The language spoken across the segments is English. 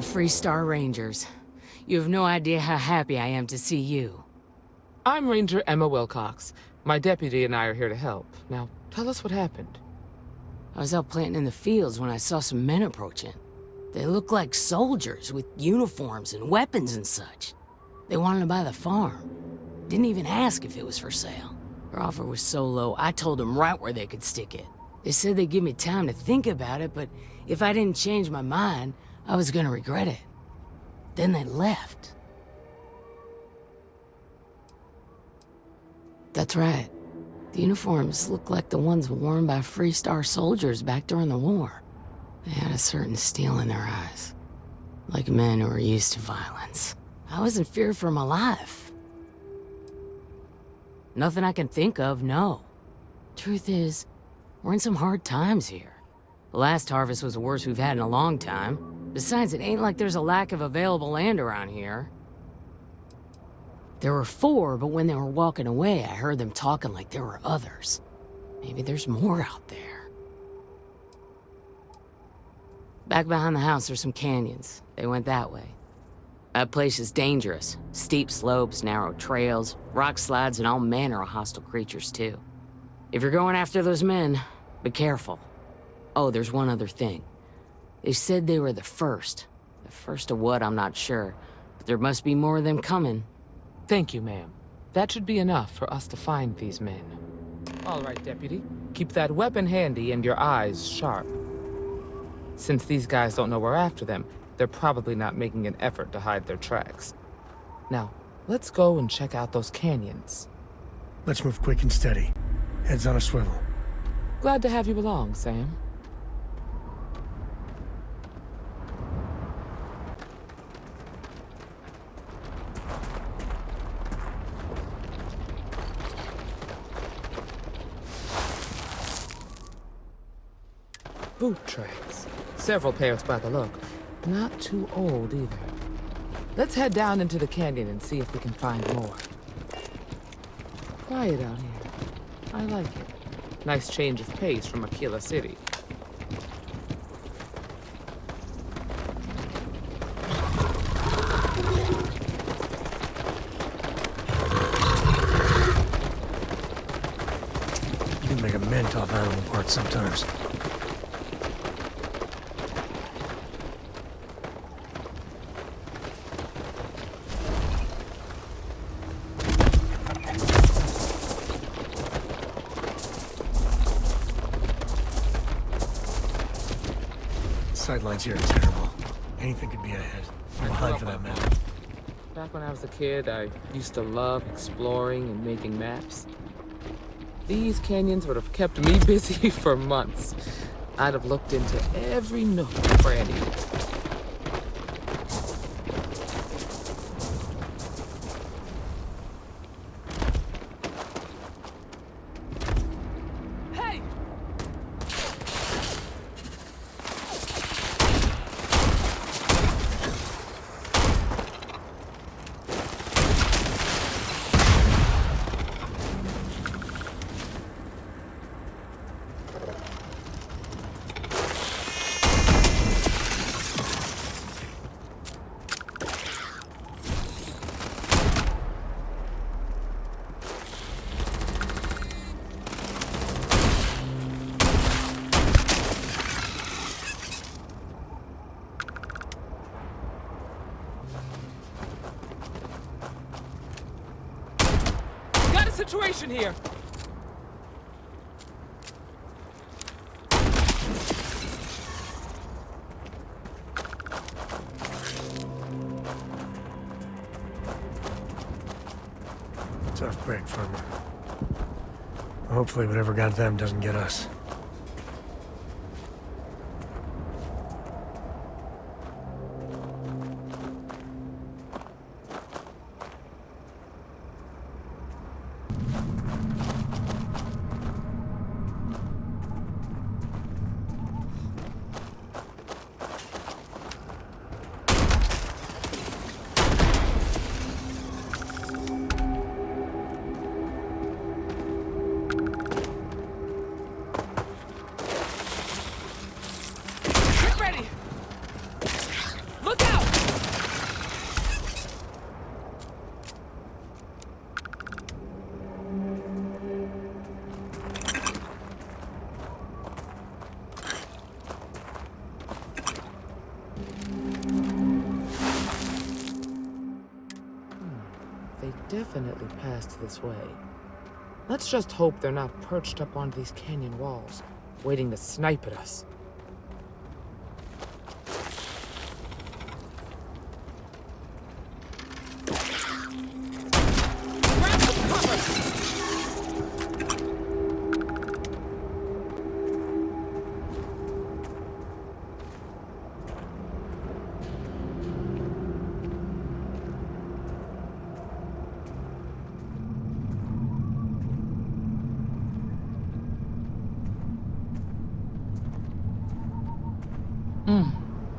Free Star Rangers. You have no idea how happy I am to see you. I'm Ranger Emma Wilcox. My deputy and I are here to help. Now, tell us what happened. I was out planting in the fields when I saw some men approaching. They looked like soldiers with uniforms and weapons and such. They wanted to buy the farm. Didn't even ask if it was for sale. Their offer was so low, I told them right where they could stick it. They said they'd give me time to think about it, but if I didn't change my mind, I was gonna regret it. Then they left. That's right. The uniforms looked like the ones worn by Free Star soldiers back during the war. They had a certain steel in their eyes. Like men who were used to violence. I was in fear for my life. Nothing I can think of, no. Truth is, we're in some hard times here. The last harvest was the worst we've had in a long time. Besides, it ain't like there's a lack of available land around here. There were 4, but when they were walking away, I heard them talking like there were others. Maybe there's more out there. Back behind the house, there's some canyons. They went that way. That place is dangerous. Steep slopes, narrow trails, rock slides, and all manner of hostile creatures, too. If you're going after those men, be careful. Oh, there's one other thing. They said they were the first. The first of what, I'm not sure. But there must be more of them coming. Thank you, ma'am. That should be enough for us to find these men. All right, Deputy. Keep that weapon handy and your eyes sharp. Since these guys don't know we're after them, they're probably not making an effort to hide their tracks. Now, let's go and check out those canyons. Let's move quick and steady. Heads on a swivel. Glad to have you along, Sam. Boot tracks. Several pairs by the look. Not too old either. Let's head down into the canyon and see if we can find more. Quiet out here. I like it. Nice change of pace from Aquila City. You can make a mint off animal parts sometimes. Sightlines here are terrible. Anything could be ahead. Or behind for that matter. Back when I was a kid, I used to love exploring and making maps. These canyons would have kept me busy for months. I'd have looked into every nook and cranny. Situation here. Tough break for them. Hopefully whatever got them doesn't get us. Look out! They definitely passed this way. Let's just hope they're not perched up on these canyon walls, waiting to snipe at us.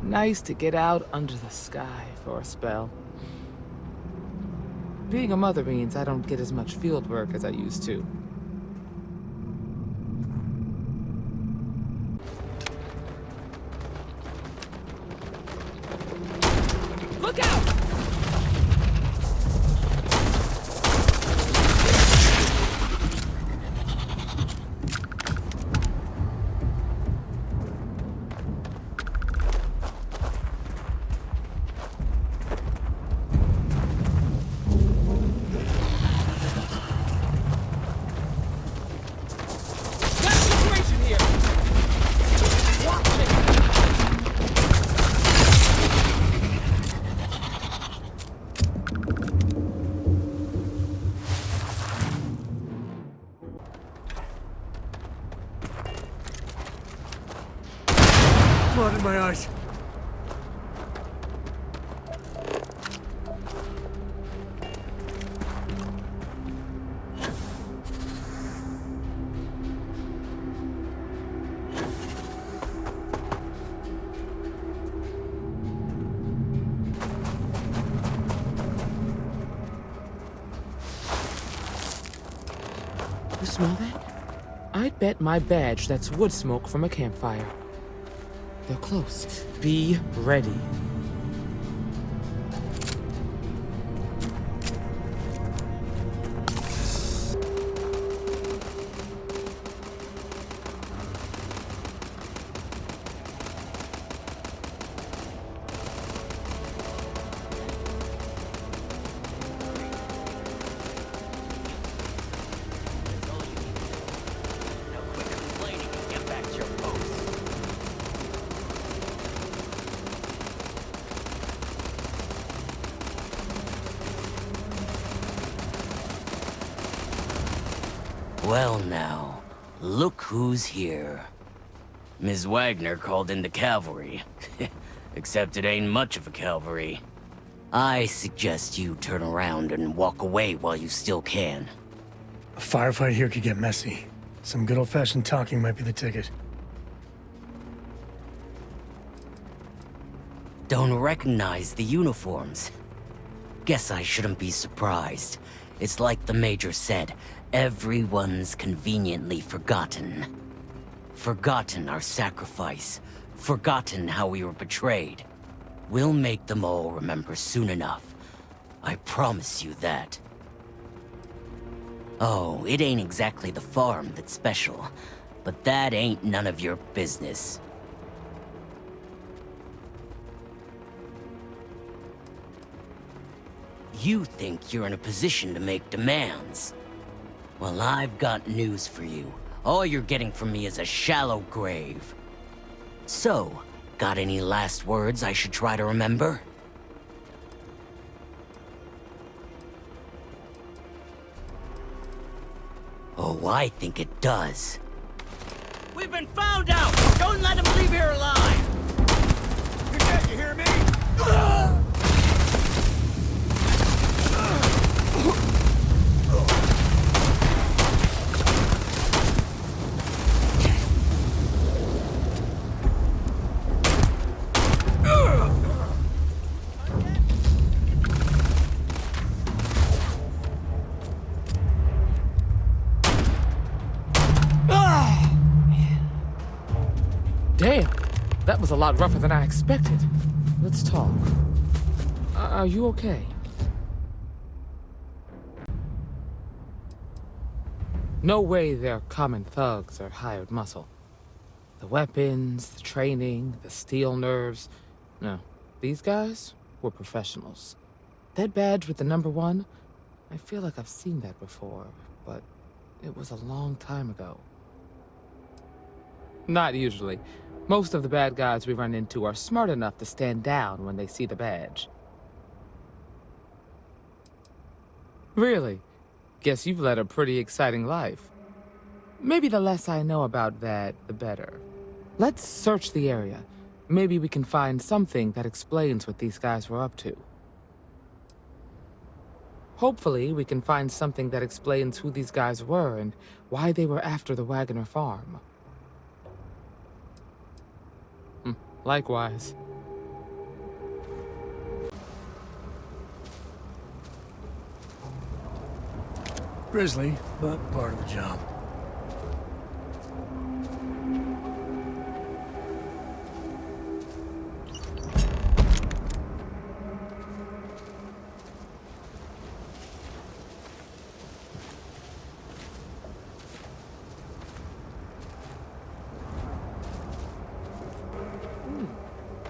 Nice to get out under the sky for a spell. Being a mother means I don't get as much field work as I used to. Look out! Blood in my eyes. You smell that? I'd bet my badge that's wood smoke from a campfire. They're close. Be ready. Well now, look who's here. Ms. Wagner called in the cavalry. Except it ain't much of a cavalry. I suggest you turn around and walk away while you still can. A firefight here could get messy. Some good old-fashioned talking might be the ticket. Don't recognize the uniforms. Guess I shouldn't be surprised. It's like the Major said, everyone's conveniently forgotten. Forgotten our sacrifice. Forgotten how we were betrayed. We'll make them all remember soon enough. I promise you that. Oh, it ain't exactly the farm that's special, but that ain't none of your business. You think you're in a position to make demands. Well, I've got news for you. All you're getting from me is a shallow grave. So, got any last words I should try to remember? Oh, I think it does. We've been found out! Don't let him leave here alive! You're dead, you hear me? Damn, that was a lot rougher than I expected. Let's talk. Are you okay? No way they're common thugs or hired muscle. The weapons, the training, the steel nerves. No, these guys were professionals. That badge with the #1, I feel like I've seen that before, but it was a long time ago. Not usually. Most of the bad guys we run into are smart enough to stand down when they see the badge. Really? Guess you've led a pretty exciting life. Maybe the less I know about that, the better. Let's search the area. Maybe we can find something that explains what these guys were up to. Hopefully, we can find something that explains who these guys were and why they were after the Wagoner farm. Likewise. Grisly, but part of the job.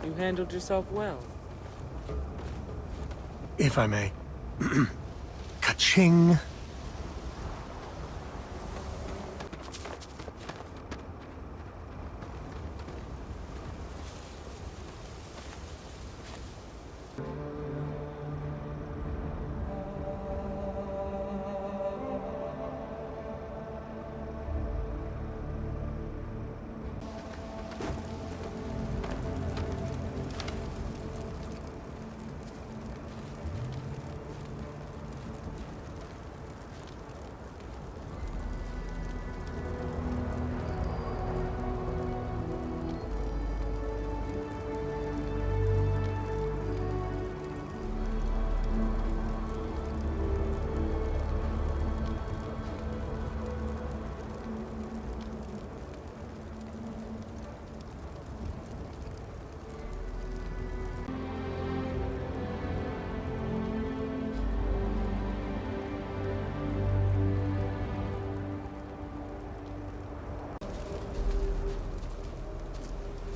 You handled yourself well. If I may. Ka-ching!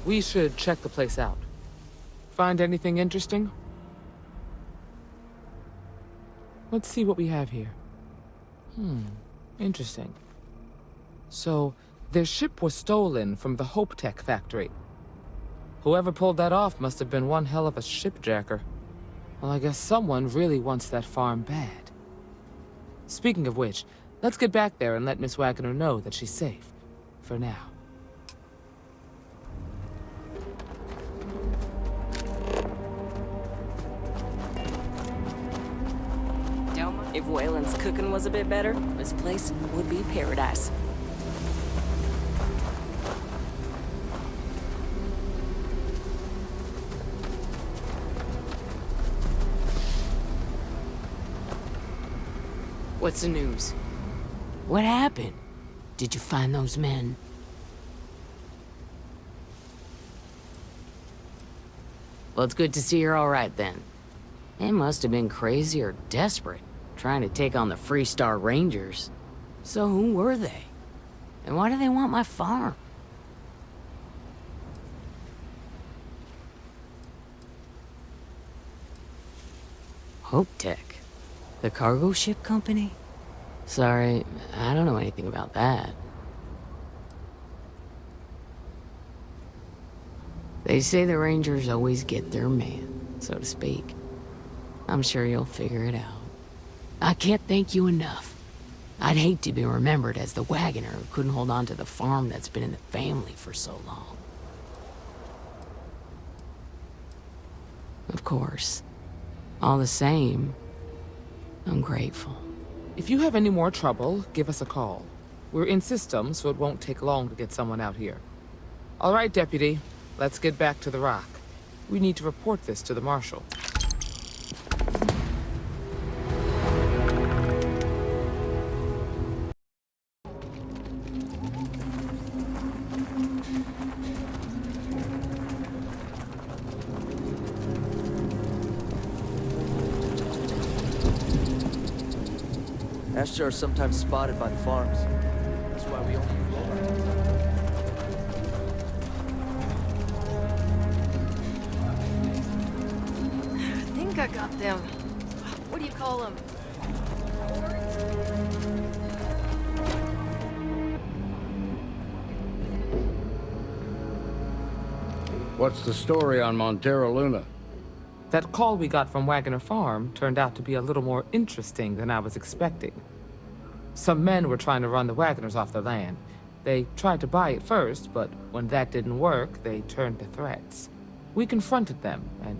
We should check the place out. Find anything interesting? Let's see what we have here. Interesting. So, their ship was stolen from the Hope Tech factory. Whoever pulled that off must have been one hell of a shipjacker. Well, I guess someone really wants that farm bad. Speaking of which, let's get back there and let Miss Wagoner know that she's safe. For now. If Wayland's cooking was a bit better, this place would be paradise. What's the news? What happened? Did you find those men? Well, it's good to see you're all right then. They must have been crazy or desperate, trying to take on the Freestar Rangers. So who were they? And why do they want my farm? Hope Tech? The cargo ship company? Sorry, I don't know anything about that. They say the Rangers always get their man, so to speak. I'm sure you'll figure it out. I can't thank you enough. I'd hate to be remembered as the wagoner who couldn't hold on to the farm that's been in the family for so long. Of course. All the same, I'm grateful. If you have any more trouble, give us a call. We're in system, so it won't take long to get someone out here. All right, Deputy. Let's get back to the rock. We need to report this to the Marshal. Astra are sometimes spotted by the farms. That's why we only use Lord. I think I got them. What do you call them? What's the story on Montero Luna? That call we got from Wagoner Farm turned out to be a little more interesting than I was expecting. Some men were trying to run the Wagoners off their land. They tried to buy it first, but when that didn't work, they turned to threats. We confronted them, and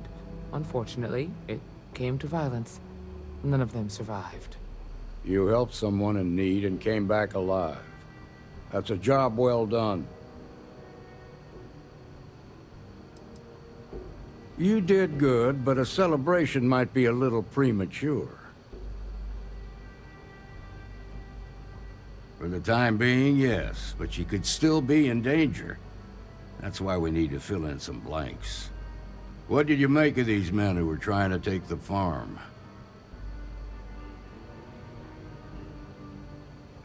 unfortunately, it came to violence. None of them survived. You helped someone in need and came back alive. That's a job well done. You did good, but a celebration might be a little premature. For the time being, yes, but you could still be in danger. That's why we need to fill in some blanks. What did you make of these men who were trying to take the farm?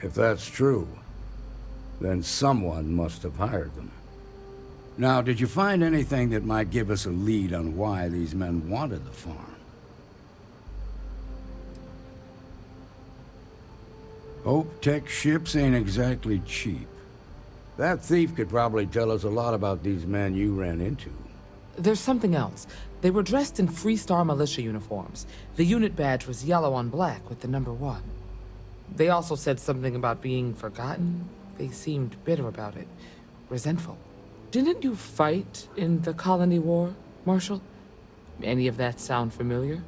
If that's true, then someone must have hired them. Now, did you find anything that might give us a lead on why these men wanted the farm? Hope Tech ships ain't exactly cheap. That thief could probably tell us a lot about these men you ran into. There's something else. They were dressed in Freestar militia uniforms. The unit badge was yellow on black with the number 1. They also said something about being forgotten. They seemed bitter about it, resentful. Didn't you fight in the Colony War, Marshal? Any of that sound familiar?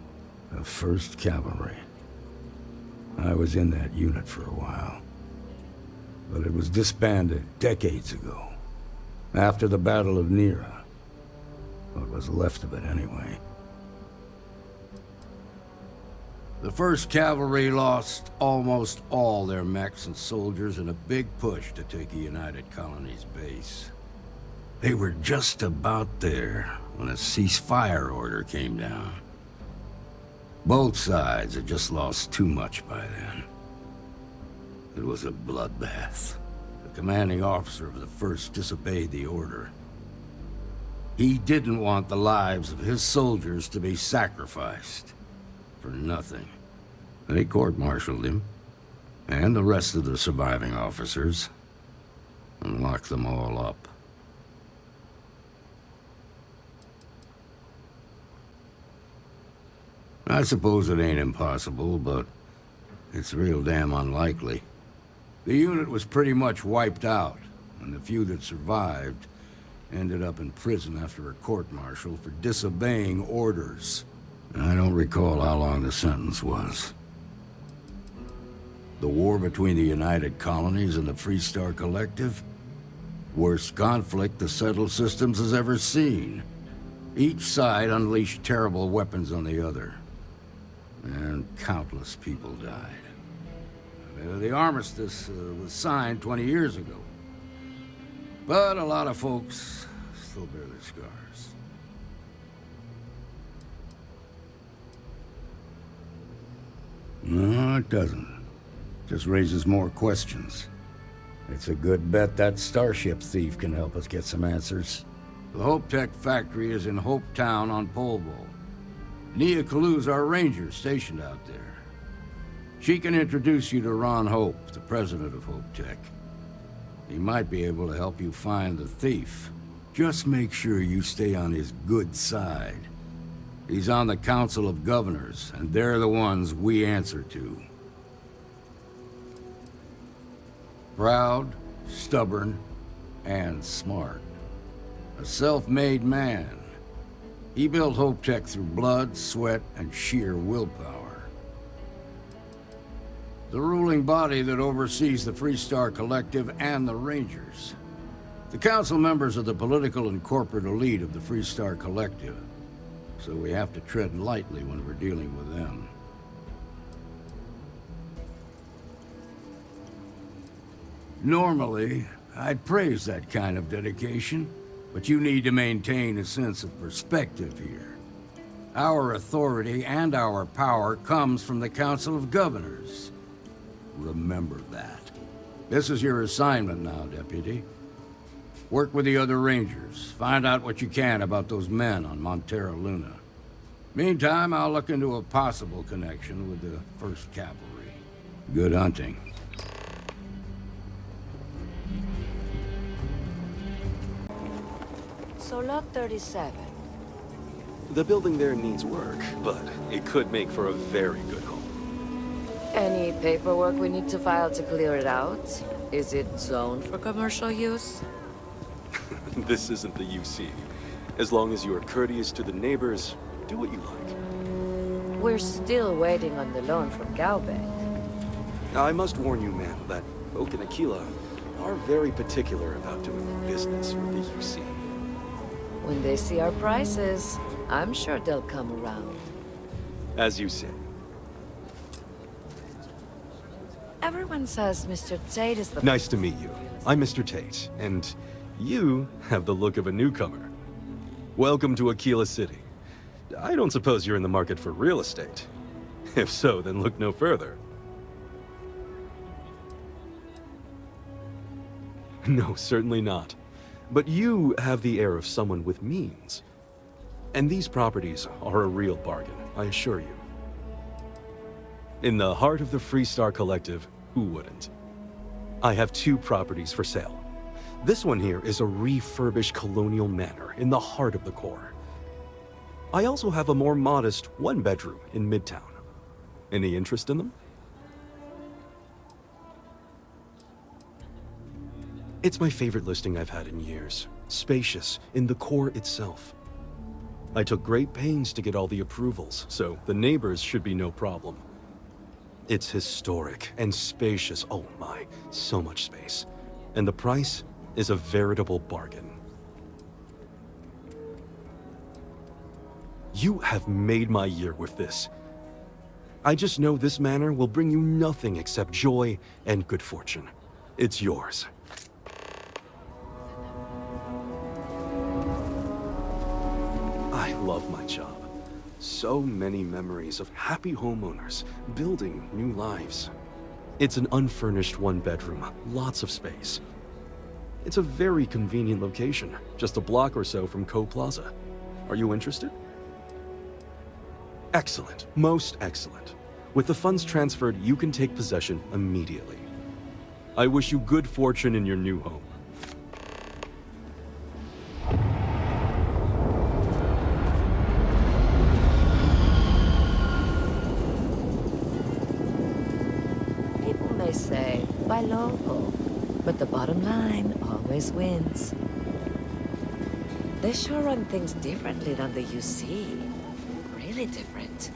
The 1st Cavalry. I was in that unit for a while. But it was disbanded decades ago. After the Battle of Nera. What was left of it, anyway. The 1st Cavalry lost almost all their mechs and soldiers in a big push to take a United Colonies base. They were just about there when a ceasefire order came down. Both sides had just lost too much by then. It was a bloodbath. The commanding officer of the 1st disobeyed the order. He didn't want the lives of his soldiers to be sacrificed for nothing. They court-martialed him, and the rest of the surviving officers, and locked them all up. I suppose it ain't impossible, but it's real damn unlikely. The unit was pretty much wiped out, and the few that survived ended up in prison after a court-martial for disobeying orders. I don't recall how long the sentence was. The war between the United Colonies and the Freestar Collective? Worst conflict the settled systems has ever seen. Each side unleashed terrible weapons on the other. And countless people died. The armistice was signed 20 years ago. But a lot of folks still bear their scars. No, it doesn't. Just raises more questions. It's a good bet that starship thief can help us get some answers. The Hope Tech factory is in Hope Town on Polvo. Nia Kalu's our ranger stationed out there. She can introduce you to Ron Hope, the president of Hope Tech. He might be able to help you find the thief. Just make sure you stay on his good side. He's on the Council of Governors, and they're the ones we answer to. Proud, stubborn, and smart. A self-made man. He built Hope Tech through blood, sweat, and sheer willpower. The ruling body that oversees the Freestar Collective and the Rangers. The council members are the political and corporate elite of the Freestar Collective, so we have to tread lightly when we're dealing with them. Normally, I'd praise that kind of dedication, but you need to maintain a sense of perspective here. Our authority and our power comes from the Council of Governors. Remember that. This is your assignment now, Deputy. Work with the other Rangers. Find out what you can about those men on Montero Luna. Meantime, I'll look into a possible connection with the 1st Cavalry. Good hunting. So lot 37. The building there needs work, but it could make for a very good home. Any paperwork we need to file to clear it out? Is it zoned for commercial use? This isn't the UC. As long as you are courteous to the neighbors, do what you like. We're still waiting on the loan from Galbank. I must warn you, ma'am, that folk in Aquila are very particular about doing business with the UC. When they see our prices, I'm sure they'll come around. As you say. Everyone says Mr. Tate is the... Nice to meet you. I'm Mr. Tate, and you have the look of a newcomer. Welcome to Aquila City. I don't suppose you're in the market for real estate. If so, then look no further. No, certainly not. But you have the air of someone with means. And these properties are a real bargain, I assure you. In the heart of the Freestar Collective, who wouldn't? I have 2 properties for sale. This one here is a refurbished colonial manor in the heart of the core. I also have a more modest 1-bedroom in Midtown. Any interest in them? It's my favorite listing I've had in years. Spacious in the core itself. I took great pains to get all the approvals, so the neighbors should be no problem. It's historic and spacious. Oh my, so much space. And the price is a veritable bargain. You have made my year with this. I just know this manor will bring you nothing except joy and good fortune. It's yours. I love my job. So many memories of happy homeowners building new lives. It's an unfurnished 1-bedroom, lots of space. It's a very convenient location, just a block or so from Co Plaza. Are you interested? Excellent, most excellent. With the funds transferred, you can take possession immediately. I wish you good fortune in your new home. People may say, buy local, but the bottom line always wins. They sure run things differently than the UC. Really different.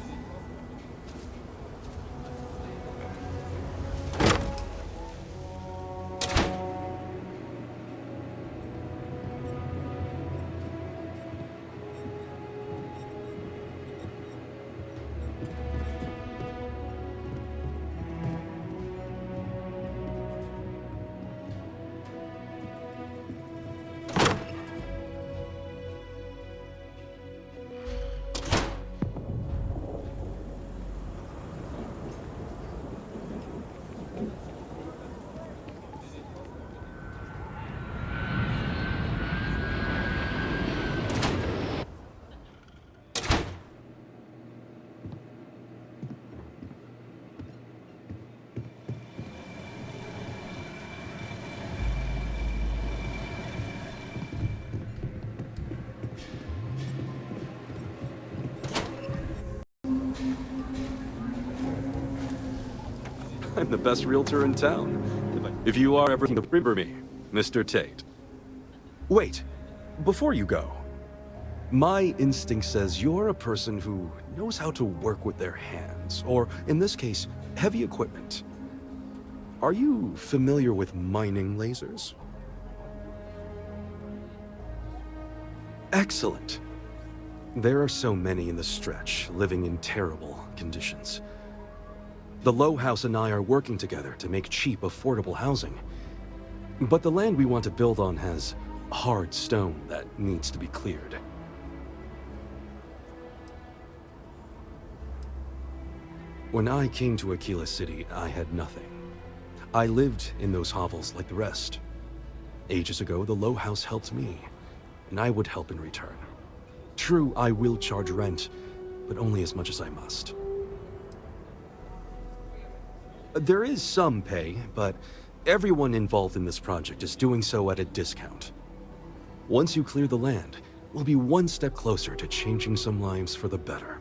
I'm the best realtor in town. If you are ever to remember me, Mr. Tate. Wait, before you go, my instinct says you're a person who knows how to work with their hands, or in this case, heavy equipment. Are you familiar with mining lasers? Excellent. There are so many in the stretch, living in terrible conditions. The Low House and I are working together to make cheap, affordable housing. But the land we want to build on has hard stone that needs to be cleared. When I came to Aquila City, I had nothing. I lived in those hovels like the rest. Ages ago, the Low House helped me, and I would help in return. True, I will charge rent, but only as much as I must. There is some pay, but everyone involved in this project is doing so at a discount. Once you clear the land, we'll be one step closer to changing some lives for the better.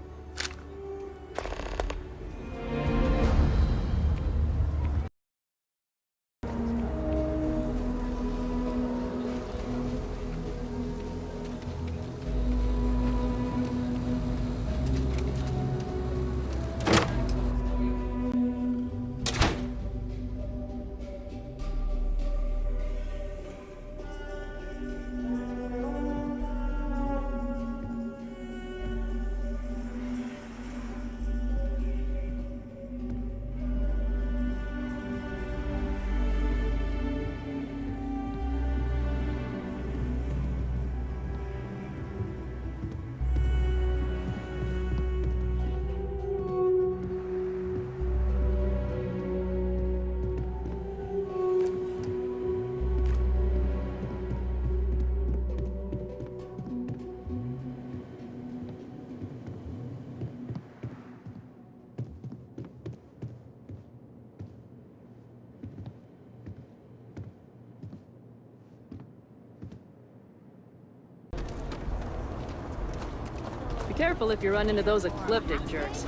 Be careful if you run into those ecliptic jerks.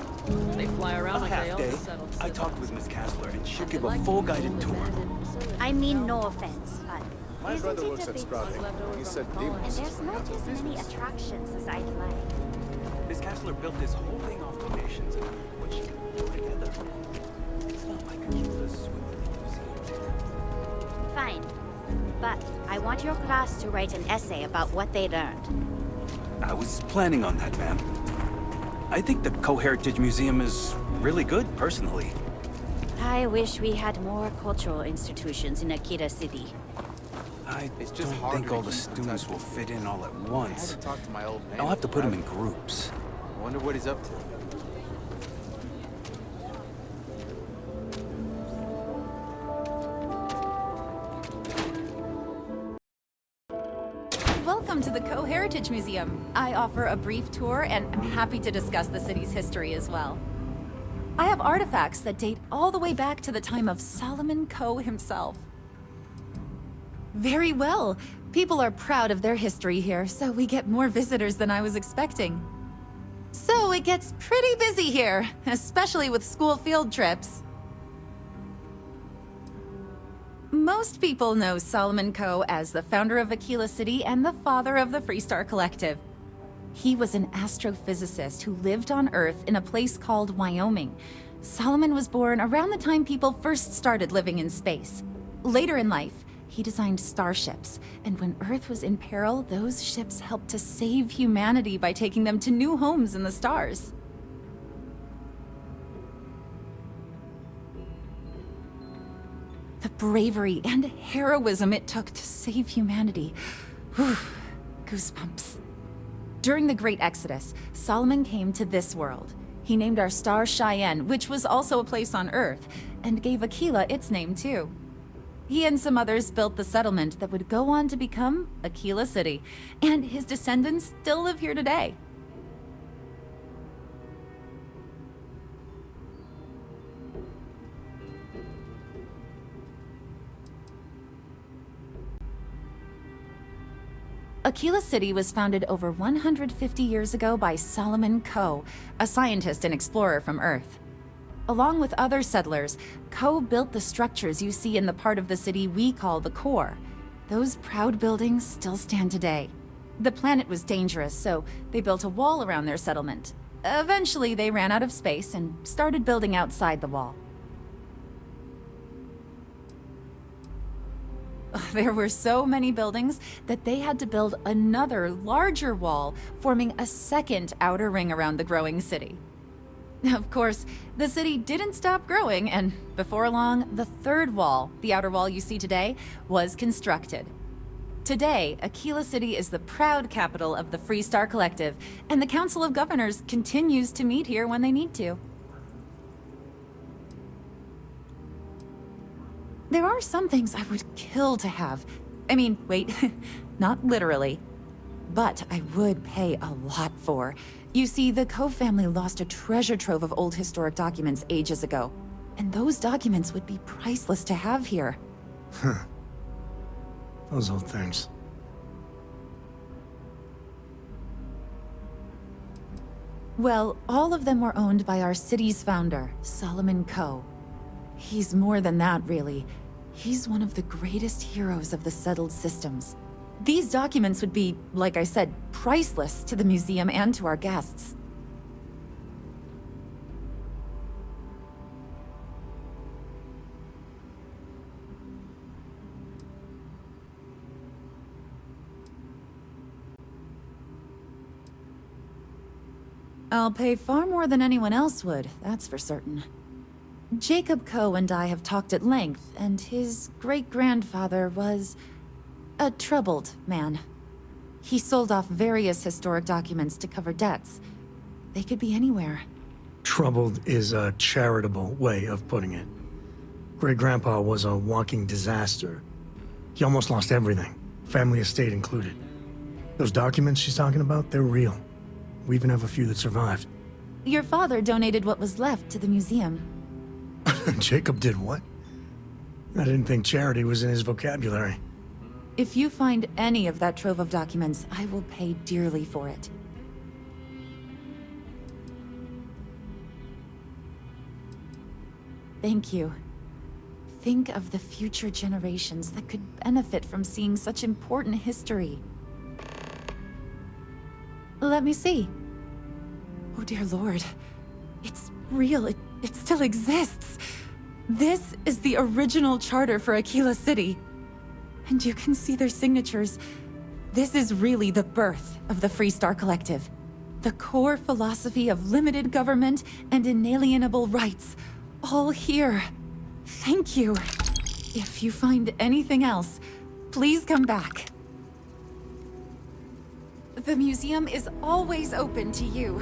They fly around like they own the settled I talked with Miss Kassler, and she'll give a full guided tour. I mean, no offense, but My brother works at Starfield. He said demons. and there's not as many attractions as I'd like. Miss Kassler built this whole thing off donations, and what she can put together. It's not like Achilles with the museum. Fine, but I want your class to write an essay about what they learned. I was planning on that, ma'am. I think the Co-Heritage Museum is really good, personally. I wish we had more cultural institutions in Akita City. I It's just don't think all the students will fit in all at I had once. to talk to my old man. I'll have to put them in groups. I wonder what he's up to. Welcome to the Co-Heritage Museum. I offer a brief tour, and I'm happy to discuss the city's history as well. I have artifacts that date all the way back to the time of Solomon Coe himself. Very well. People are proud of their history here, so we get more visitors than I was expecting. So it gets pretty busy here, especially with school field trips. Most people know Solomon Coe as the founder of Aquila City and the father of the Freestar Collective. He was an astrophysicist who lived on Earth in a place called Wyoming. Solomon was born around the time people first started living in space. Later in life, he designed starships, and when Earth was in peril, those ships helped to save humanity by taking them to new homes in the stars. The bravery and heroism it took to save humanity. Whew, goosebumps. During the Great Exodus, Solomon came to this world. He named our star Cheyenne, which was also a place on Earth, and gave Aquila its name too. He and some others built the settlement that would go on to become Aquila City, and his descendants still live here today. Aquila City was founded over 150 years ago by Solomon Coe, a scientist and explorer from Earth. Along with other settlers, Coe built the structures you see in the part of the city we call the core. Those proud buildings still stand today. The planet was dangerous, so they built a wall around their settlement. Eventually, they ran out of space and started building outside the wall. There were so many buildings that they had to build another, larger wall, forming a second outer ring around the growing city. Of course, the city didn't stop growing, and before long, the third wall, the outer wall you see today, was constructed. Today, Aquila City is the proud capital of the Freestar Collective, and the Council of Governors continues to meet here when they need to. There are some things I would kill to have. I mean, wait, not literally. But I would pay a lot for. You see, the Coe family lost a treasure trove of old historic documents ages ago. And those documents would be priceless to have here. Those old things. Well, all of them were owned by our city's founder, Solomon Coe. He's more than that, really. He's one of the greatest heroes of the settled systems. These documents would be, like I said, priceless to the museum and to our guests. I'll pay far more than anyone else would, that's for certain. Jacob Coe and I have talked at length, and his great-grandfather was a troubled man. He sold off various historic documents to cover debts. They could be anywhere. Troubled is a charitable way of putting it. Great-grandpa was a walking disaster. He almost lost everything, family estate included. Those documents she's talking about, they're real. We even have a few that survived. Your father donated what was left to the museum. Jacob did what? I didn't think charity was in his vocabulary. If you find any of that trove of documents, I will pay dearly for it. Thank you. Think of the future generations that could benefit from seeing such important history. Let me see. Oh dear Lord. It's real. It still exists. This is the original charter for Aquila City. And you can see their signatures. This is really the birth of the Freestar Collective. The core philosophy of limited government and inalienable rights. All here. Thank you. If you find anything else, please come back. The museum is always open to you.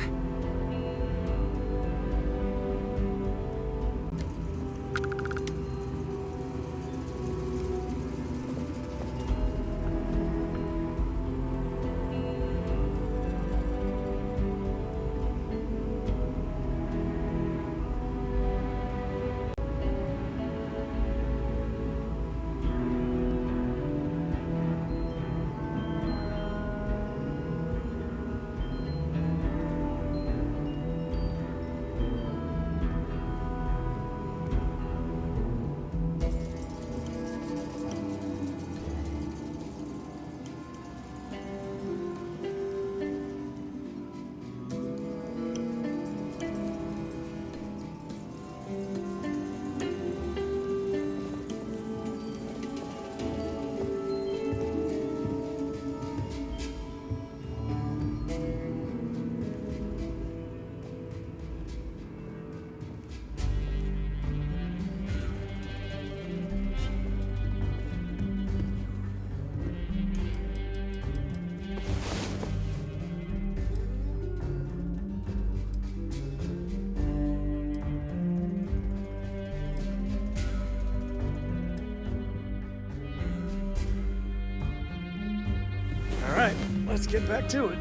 All right, let's get back to it.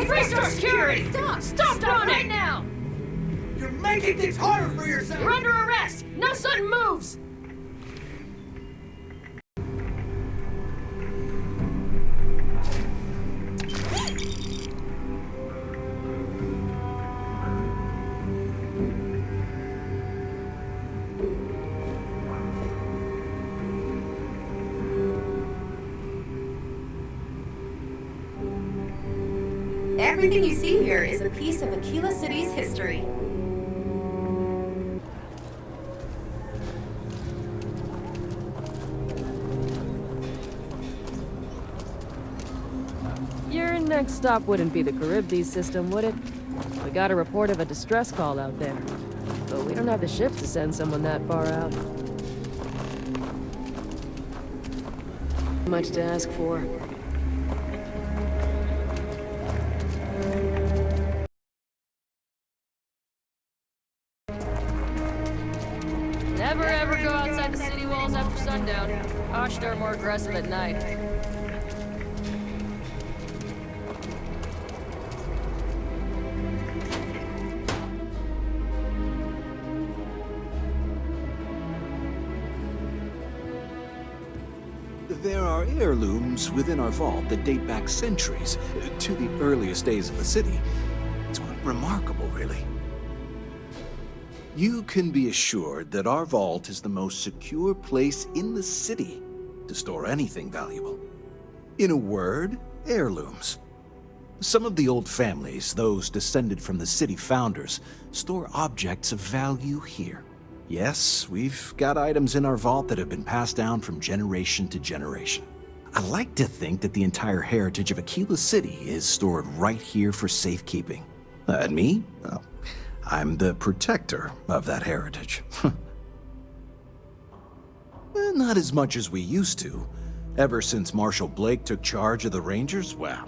Freestar security! Stop running! Right now! You're making things harder for yourself! You're under arrest! No sudden moves! Everything you see here is a piece of Aquila City's history. Your next stop wouldn't be the Charybdis system, would it? We got a report of a distress call out there. But we don't have the ships to send someone that far out. Much to ask for. Never ever go outside the city walls after sundown. Gosh, they're more aggressive at night. There are heirlooms within our vault that date back centuries, to the earliest days of the city. It's quite remarkable, really. You can be assured that our vault is the most secure place in the city to store anything valuable. In a word, heirlooms. Some of the old families, those descended from the city founders, store objects of value here. Yes, we've got items in our vault that have been passed down from generation to generation. I like to think that the entire heritage of Aquila City is stored right here for safekeeping. And me? Well, I'm the protector of that heritage. Not as much as we used to. Ever since Marshal Blake took charge of the Rangers, well,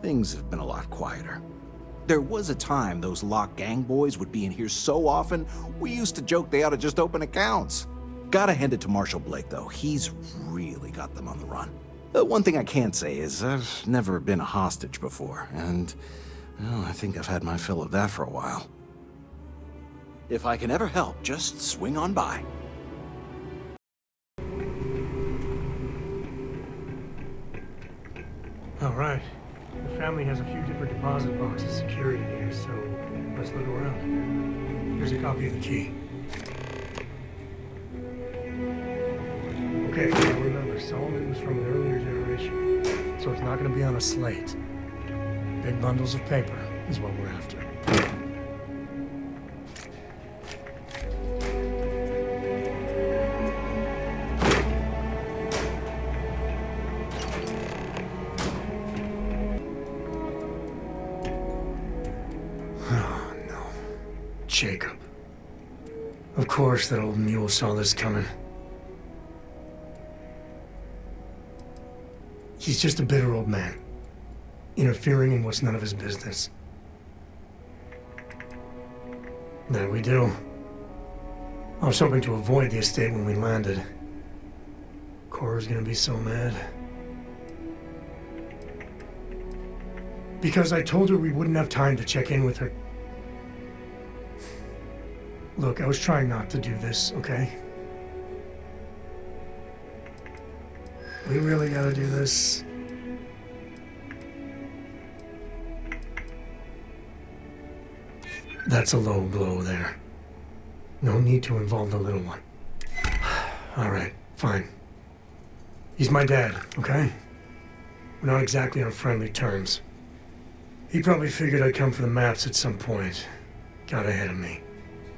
things have been a lot quieter. There was a time those lock gang boys would be in here so often, we used to joke they ought to just open accounts. Gotta hand it to Marshal Blake, though. He's really got them on the run. One thing I can't say is I've never been a hostage before, and well, I think I've had my fill of that for a while. If I can ever help, just swing on by. All right. The family has a few different deposit boxes secured in here, so let's look around. Here's a copy of the key. Okay, now remember, Solomon was from an earlier generation, so it's not going to be on a slate. Big bundles of paper is what we're after. Jacob. Of course that old mule saw this coming. He's just a bitter old man, interfering in what's none of his business. There we do. I was hoping to avoid the estate when we landed. Cora's gonna be so mad. Because I told her we wouldn't have time to check in with her. Look, I was trying not to do this, okay? We really gotta do this. That's a low blow there. No need to involve the little one. All right, fine. He's my dad, okay? We're not exactly on friendly terms. He probably figured I'd come for the maps at some point. Got ahead of me.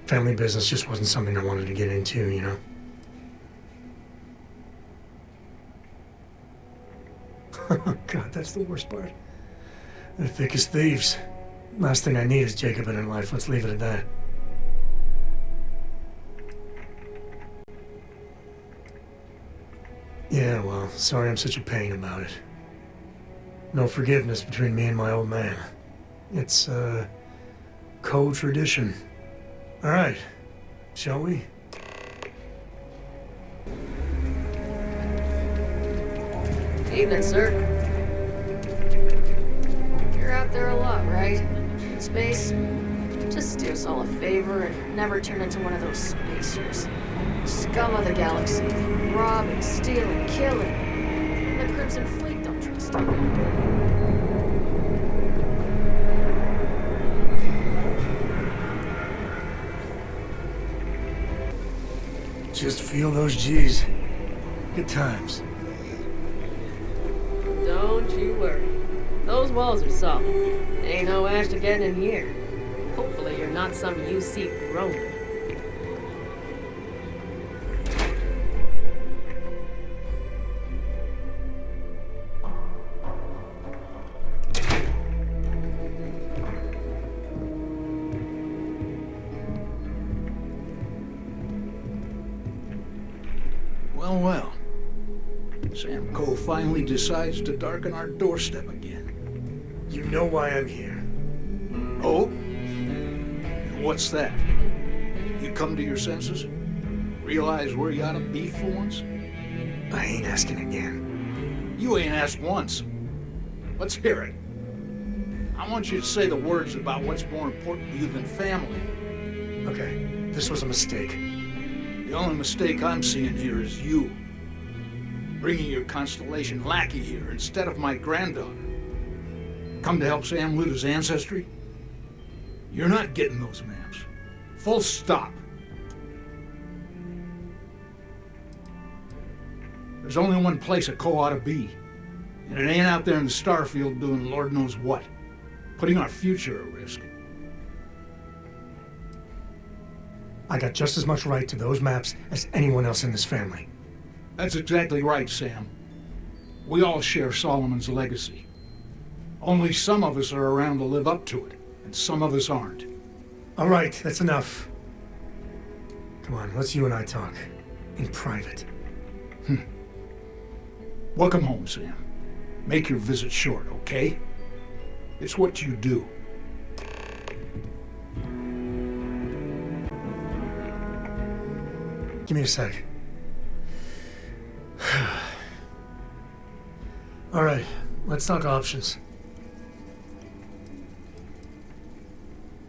Family business just wasn't something I wanted to get into, you know? God, that's the worst part. They're thick as thieves. Last thing I need is Jacob in her life. Let's leave it at that. Yeah, well, sorry I'm such a pain about it. No forgiveness between me and my old man. It's, code tradition. All right, shall we? Evening, sir. You're out there a lot, right? In space? Just do us all a favor and never turn into one of those spacers. Scum of the galaxy. Robbing, stealing, killing. And the Crimson Fleet don't trust you. Just feel those G's. Good times. Don't you worry. Those walls are solid. Ain't no ash to get in here. Hopefully you're not some UC Roman. Well, well. Sam Coe finally decides to darken our doorstep again. You know why I'm here. Oh? And what's that? You come to your senses? Realize where you ought to be for once? I ain't asking again. You ain't asked once. Let's hear it. I want you to say the words about what's more important to you than family. Okay, this was a mistake. The only mistake I'm seeing here is you. bringing your Constellation lackey here instead of my granddaughter. Come to help Sam loot his ancestry? You're not getting those maps. Full stop. There's only one place a Co ought to be. And it ain't out there in the Starfield doing Lord knows what. Putting our future at risk. I got just as much right to those maps as anyone else in this family. That's exactly right, Sam. We all share Solomon's legacy. Only some of us are around to live up to it, and some of us aren't. All right, that's enough. Come on, let's you and I talk. In private. Welcome home, Sam. Make your visit short, okay? It's what you do. Give me a sec. All right, let's talk options.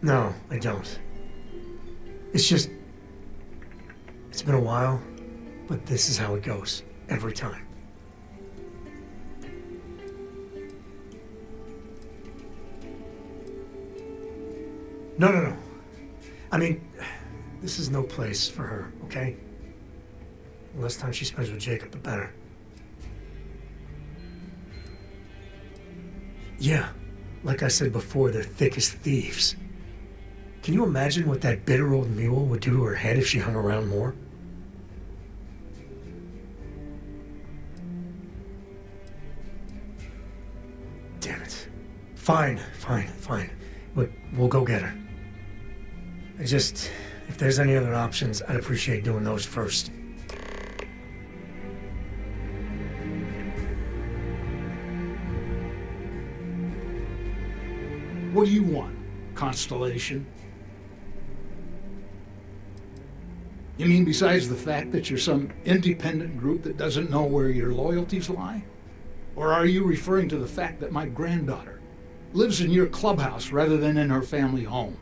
No, I don't. It's just... It's been a while, but this is how it goes. Every time. No. I mean, this is no place for her, okay? The less time she spends with Jacob, the better. Yeah, like I said before, they're thick as thieves. Can you imagine what that bitter old mule would do to her head if she hung around more? Damn it. Fine. But we'll go get her. If there's any other options, I'd appreciate doing those first. What do you want, Constellation? You mean besides the fact that you're some independent group that doesn't know where your loyalties lie? Or are you referring to the fact that my granddaughter lives in your clubhouse rather than in her family home?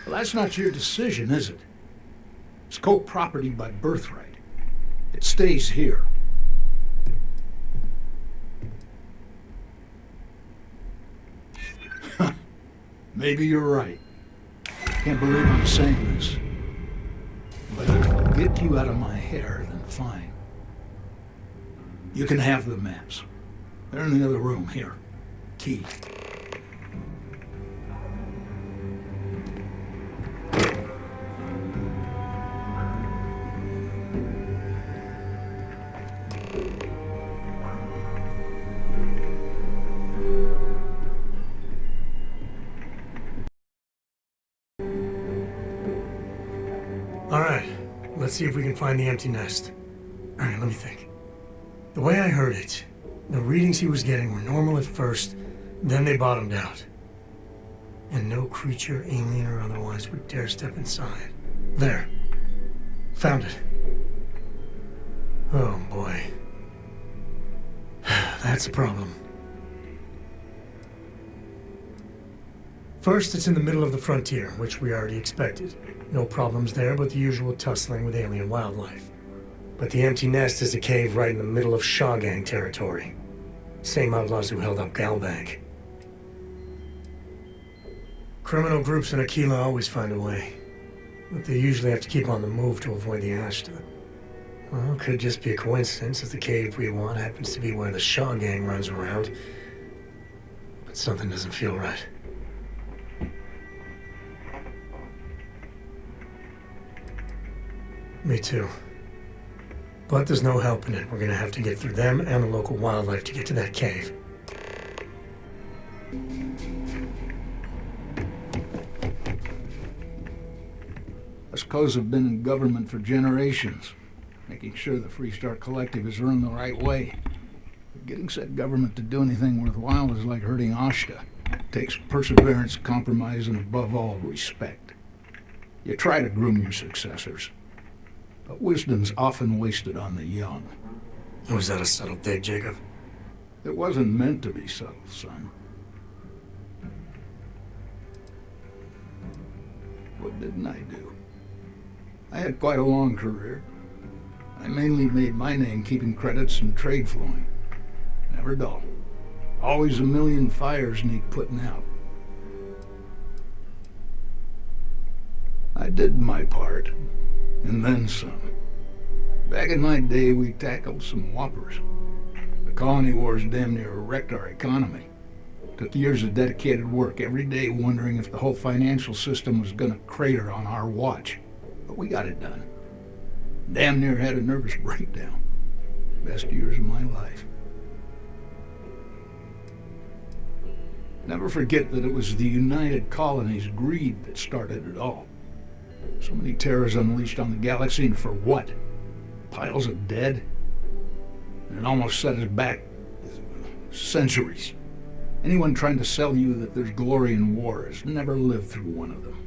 Well, that's not your decision, is it? It's co-property by birthright. It stays here. Maybe you're right. Can't believe I'm saying this. But if it'll get you out of my hair, then fine. You can have the maps. They're in the other room, here. Key. Let's see if we can find the empty nest. All right, let me think. The way I heard it, the readings he was getting were normal at first, then they bottomed out. And no creature, alien or otherwise, would dare step inside. There. Found it. Oh, boy. That's a problem. First, it's in the middle of the frontier, which we already expected. No problems there, but the usual tussling with alien wildlife. But the empty nest is a cave right in the middle of Shawgang territory. Same outlaws who held up Galbank. Criminal groups in Aquila always find a way. But they usually have to keep on the move to avoid the Ashta. Well, it could just be a coincidence that the cave we want happens to be where the Shawgang runs around. But something doesn't feel right. Me too. But there's no helping it. We're gonna have to get through them and the local wildlife to get to that cave. Us Co's have been in government for generations, making sure the Freestar Collective is run the right way. But getting said government to do anything worthwhile is like hurting Ashta. It takes perseverance, compromise, and above all, respect. You try to groom your successors. But wisdom's often wasted on the young. Was that a subtle dig, Jacob? It wasn't meant to be subtle, son. What didn't I do? I had quite a long career. I mainly made my name keeping credits and trade flowing. Never dull. Always a million fires need putting out. I did my part, and then some. Back in my day, we tackled some whoppers. The colony wars damn near wrecked our economy. Took years of dedicated work, every day wondering if the whole financial system was gonna crater on our watch. But we got it done. Damn near had a nervous breakdown. Best years of my life. Never forget that it was the United Colonies' greed that started it all. So many terrors unleashed on the galaxy, and for what? Piles of dead? And it almost set us back centuries. Anyone trying to sell you that there's glory in war has never lived through one of them.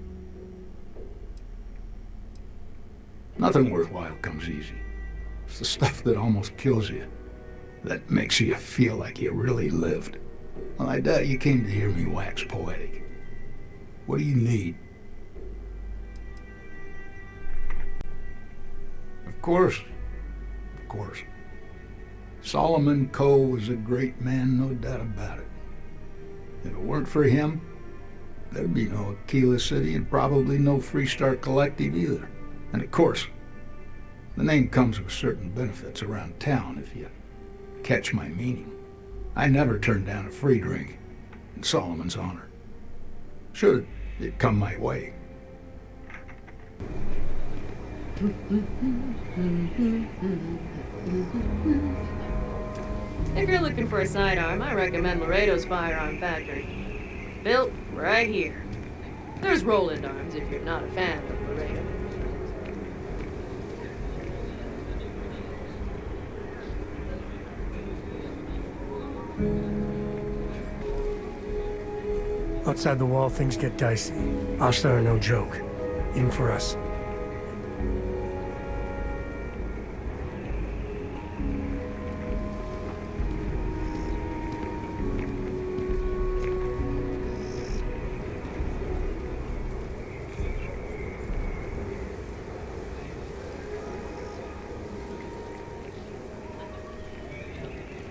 Nothing worthwhile comes easy. It's the stuff that almost kills you, that makes you feel like you really lived. Well, I doubt you came to hear me wax poetic. What do you need? Of course. Solomon Coe was a great man, no doubt about it. If it weren't for him, there'd be no Aquila City and probably no Freestar Collective either. And of course, the name comes with certain benefits around town, if you catch my meaning. I never turned down a free drink in Solomon's honor. Sure, it'd come my way. If you're looking for a sidearm, I recommend Laredo's Firearm Factory. Built right here. There's Roland Arms if you're not a fan of Laredo. Outside the wall, things get dicey. Ashtar are no joke, even for us.